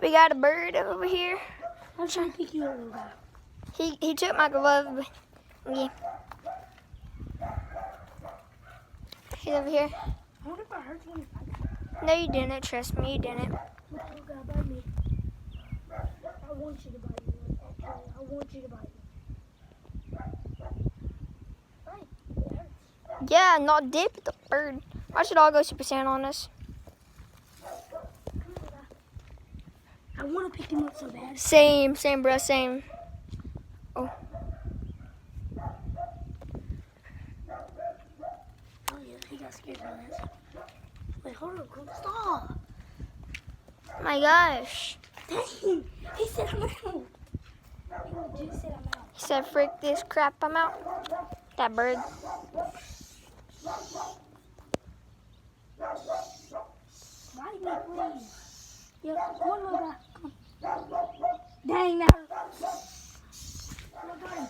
We got a bird over here. I'm trying to pick you up, little guy. He took my glove. Yeah. He's over here. I wonder if I hurt you. No, you didn't. Trust me, you didn't. Look, little guy, bite me. I want you to bite me. Actually, I want you to bite me. Right, it hurts. Yeah, not dip the bird. Why should all go Super Saiyan on us? Come on, little guy. I want to pick him up so bad. Same, bro, same. Oh yeah, he got scared by that. Wait, hold on, come stop. My gosh. Dang, he said I'm out. He just said I'm out. He said, "Frick this crap, I'm out." That bird. Bite me, please. Yeah, come on, little guy. Come on. Dang, that hurt. I got him.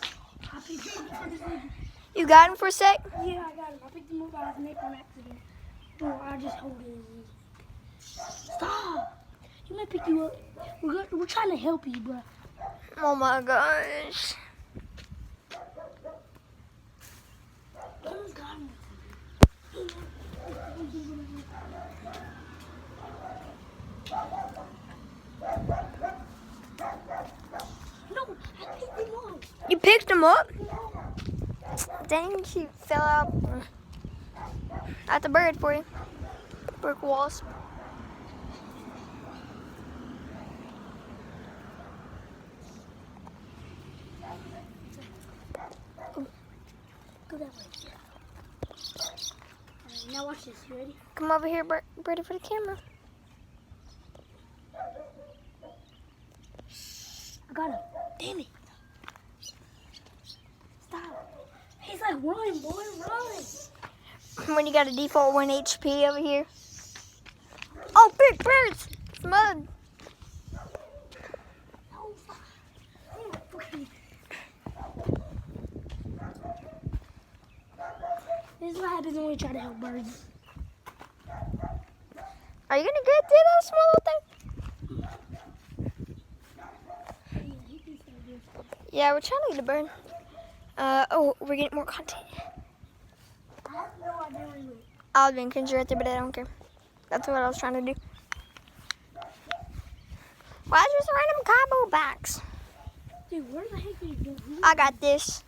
I picked him up for this reason. You got him for a sec? Yeah, I got him. I picked him up by his neck on accident. No, I just hold it. Stop. He might pick you up. We're trying to help you, bro. Oh my gosh. Someone's got him. No, I picked him up. You picked him up? No. Dang, he fell out. That's a bird for you. Brick walls. Go that way. Alright, now watch this. You ready? Come over here, Birdie, for the camera. I got him. Damn it. Stop. He's like, run, boy, run. When you got a default 1 HP over here. Oh, big birds! It's mud. No, fuck. Oh, fucking. This is what happens when we try to help birds. Are you gonna get through that small little thing? Yeah, he can stay here. Yeah, we're trying to get a bird. Oh, we're getting more content. I have no idea where he went. I'll be in cringe right there, but I don't care. That's what I was trying to do. Why is there random combo backs? Dude, where the heck are you going? I got this.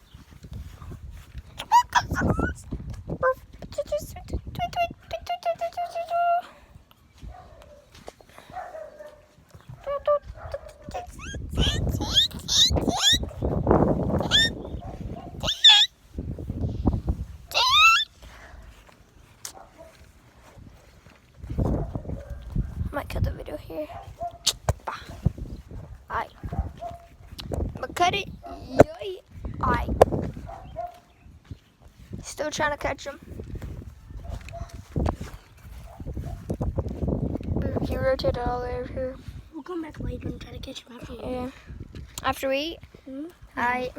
Might cut the video here. Aye. But cut it. Yay. Aye. Still trying to catch him. He rotated all the way over here. We'll come back later and try to catch him after we eat. Yeah. After we eat? Hmm? Aye.